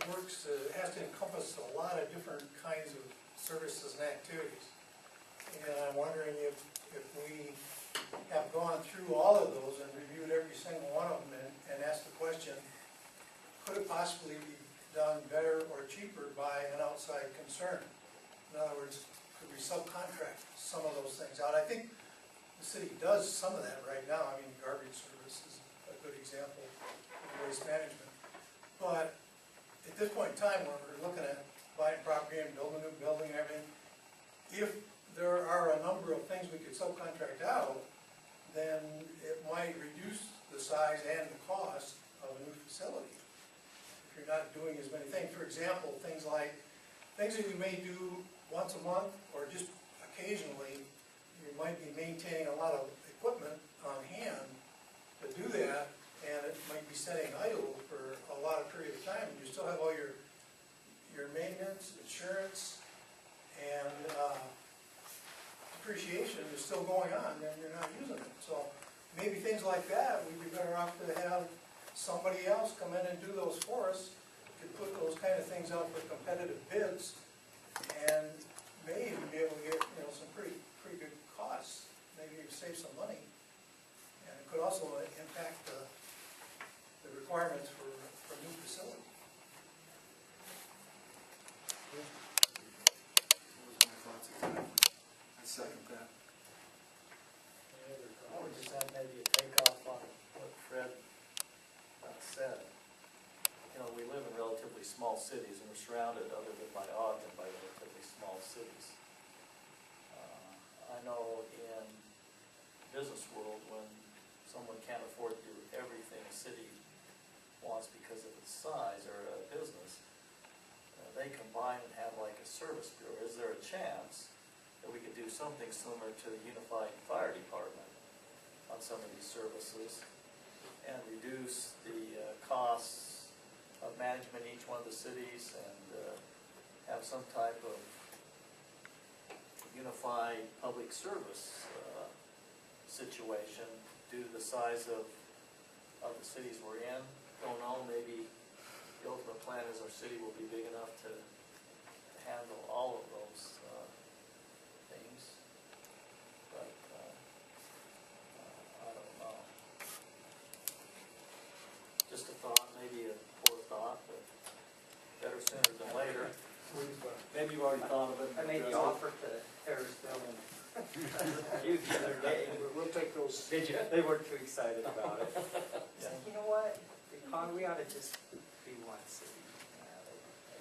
works, has to encompass a lot of different kinds of services and activities. And I'm wondering if we have gone through all of those and reviewed every single one of them and asked the question, could it possibly be done better or cheaper by an outside concern? In other words, could we subcontract some of those things out? I think the city does some of that right now. I mean, garbage service is a good example of waste management. But at this point in time, when we're looking at buying property and building a new building and everything, if there are a number of things we could subcontract out, then it might reduce the size and the cost of a new facility. If you're not doing as many things, for example, things that you may do once a month or just occasionally, you might be maintaining a lot of equipment on hand to do that, and it might be sitting idle for a lot of period of time. You still have all your maintenance, insurance, and depreciation is still going on, and you're not using it. So maybe things like that, we'd be better off to have somebody else come in and do those for us, could put those kind of things out for competitive bids, and may even be able to get, you know, some pretty good costs, maybe save some money. And it could also impact the requirements for new facilities. Those are my thoughts exactly. I second that. I would just add maybe a takeoff on what Fred said. You know, we live in relatively small cities, and we're surrounded, other than by Ogden, by relatively small cities. I know in business world, when someone can't afford to do everything a city wants because of its size or a business, they combine and have like a service bureau. Is there a chance that we could do something similar to the Unified Fire Department on some of these services and reduce the costs of management in each one of the cities and have some type of unified public service situation due to the size of the cities we're in? Don't know, maybe the ultimate plan is our city will be big enough to handle all of those things, but I don't know. Just a thought, maybe a poor thought, but better sooner than later. Maybe you've already thought of it. I made the offer to Harris Building you the other day. We'll take those. Did you? They weren't too excited about it. Yeah. You know what? We ought to just be one city.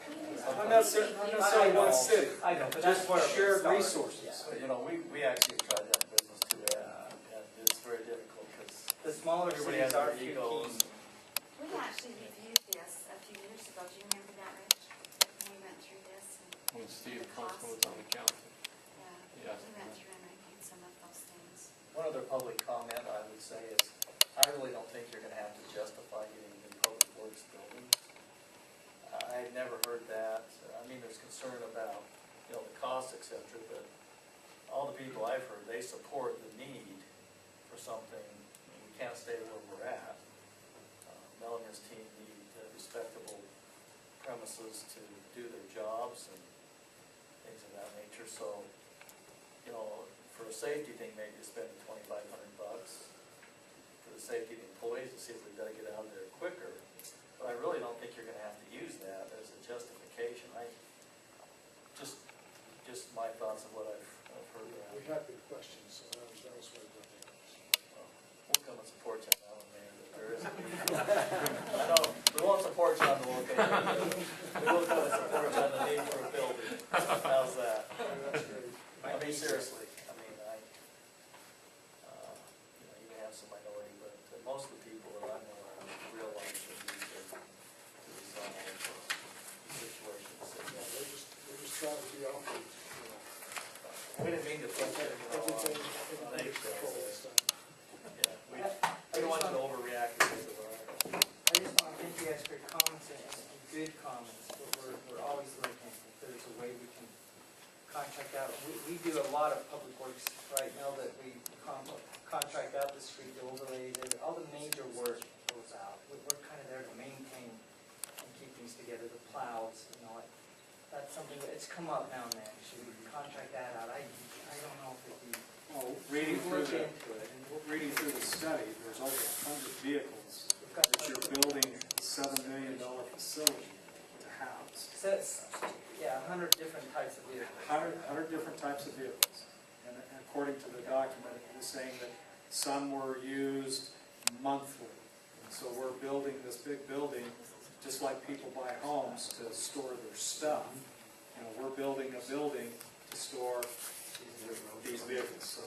I'm not saying one city. I know, but Just that's where shared it started. resources. Yeah. So, you know, we actually tried that in business too, and it's very difficult because The smaller everybody cities has are their few egos. key. We actually reviewed this a few years ago. Do you remember that, Rich? When we went through this? When Steve The Constable was cost. on the council. Yeah, Yes. we went through and reviewed some of those things. One other public comment I would say is, I really don't think you're gonna have to justify getting a new public works building. I've never heard that. I mean, there's concern about, you know, the cost, et cetera, but all the people I've heard, they support the need for something. We can't stay where we're at. Mel and his team need respectable premises to do their jobs and things of that nature. So, you know, for a safety thing, maybe spending $2,500 for the safety of the employees to see if we've got to get out of there quicker. But I really don't think you're going to have to use that as a justification. Just my thoughts of what I've heard around. We had good questions, so that was what I brought it up. We'll come and support you on that one, Mayor, but there is a need. I know, we won't support you on the location, but we will come and support you on the need for a building. How's that? That's great. I mean, seriously, I mean, you know, you may have some minority, but most of the people that I know realize the need to resolve the situation. So, Yeah, they're just trying to be out there, we didn't mean to put that, you know, everything on under control this time. yeah, we don't want you to overreact because of our. I just want to thank you guys for your comments and good comments, but we're always looking if there's a way we can contract out. We do a lot of public works right now that we contract out the street overlay, all the major work goes out. We're kind of there to maintain and keep things together, the plow something, it's come up now and then, should we contract that out? I don't know if it'd be. Well, We look into it, and reading through the study, there's over 100 vehicles we've got. that you're building a $7 million facility to house. So it's, yeah, 100 different types of vehicles. 100 different types of vehicles. And according to the document, it was saying that some were used monthly. And so we're building this big building, just like people buy homes to store their stuff. You know, we're building a building to store these vehicles. So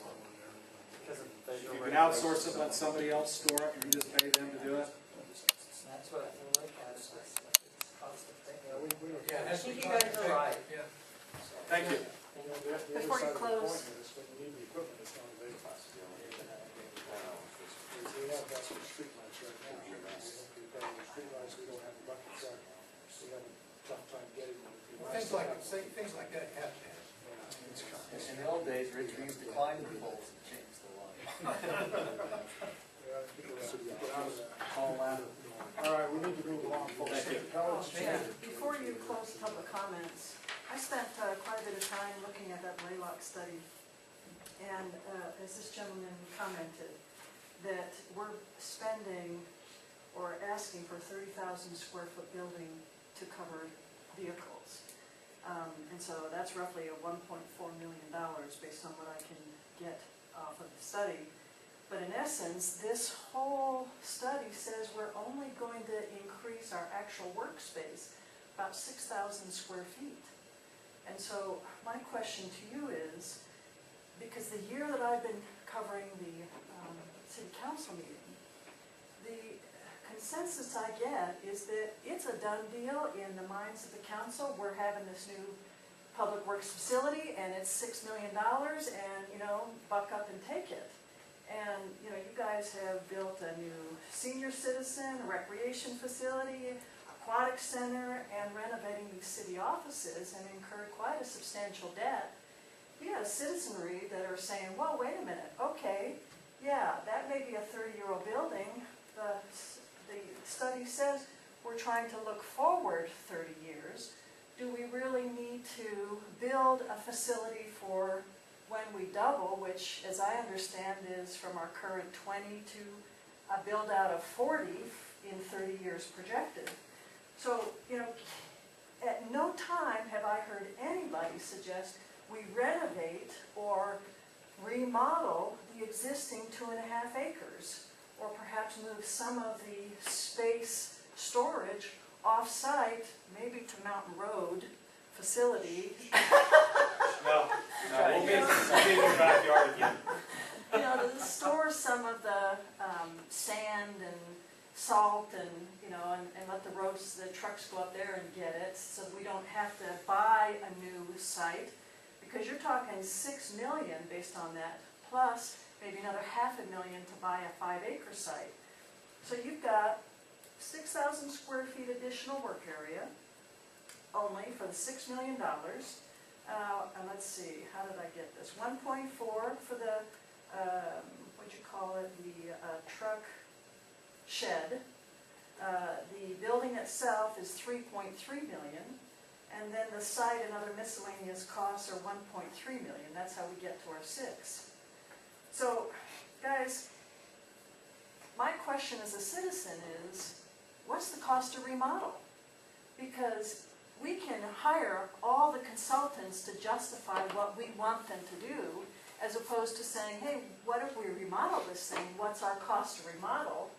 Because of you federal can outsource it, let somebody else store it, and just pay them to do it. That's what we look at, it's cost effective. Yeah, I think you guys are right. Yeah. Thank you. Before you close. We have got some streetlights right now. We've got streetlights, we don't have a bucket truck, we have a tough time getting them. Things like that have to happen. In the old days, Rich, we used to climb the poles and change the line. All right, we need to move along, folks. Thank you. Yeah, before you close public comments, I spent quite a bit of time looking at that Laylock study. And as this gentleman commented, that we're spending or asking for 30,000 square foot building to cover vehicles. And so that's roughly a $1.4 million based on what I can get off of the study. But in essence, this whole study says we're only going to increase our actual workspace about 6,000 square feet. And so my question to you is, because the year that I've been covering the city council meeting, the consensus I get is that it's a done deal in the minds of the council. We're having this new public works facility and it's $6 million and, you know, buck up and take it. And, you know, you guys have built a new senior citizen, recreation facility, aquatic center, and renovating these city offices and incurred quite a substantial debt. We have citizenry that are saying, well, wait a minute, okay, yeah, that may be a 30-year-old building. The study says we're trying to look forward 30 years. Do we really need to build a facility for when we double, which, as I understand, is from our current 20 to a build-out of 40 in 30 years projected? So, you know, at no time have I heard anybody suggest we renovate or remodel the existing 2.5 acres, or perhaps move some of the space storage off-site, maybe to Mountain Road facility. No, we'll be in your backyard again. You know, to store some of the sand and salt and, you know, and let the trucks go up there and get it, so we don't have to buy a new site. Because you're talking $6 million based on that, plus maybe another $500,000 to buy a 5-acre site. So you've got 6,000 square feet additional work area, only for the $6 million. And let's see, how did I get this? 1.4 for the, what'd you call it, the truck shed. The building itself is $3.3 million. And then the site and other miscellaneous costs are $1.3 million. That's how we get to our 6. So, guys, my question as a citizen is, what's the cost to remodel? Because we can hire all the consultants to justify what we want them to do, as opposed to saying, hey, what if we remodel this thing? What's our cost to remodel?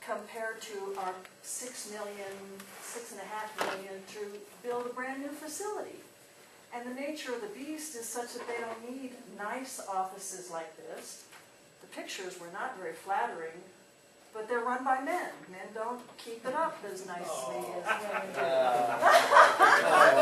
Compared to our $6 million, $6.5 million to build a brand new facility. And the nature of the beast is such that they don't need nice offices like this. The pictures were not very flattering, but they're run by men. Men don't keep it up as nicely as women do.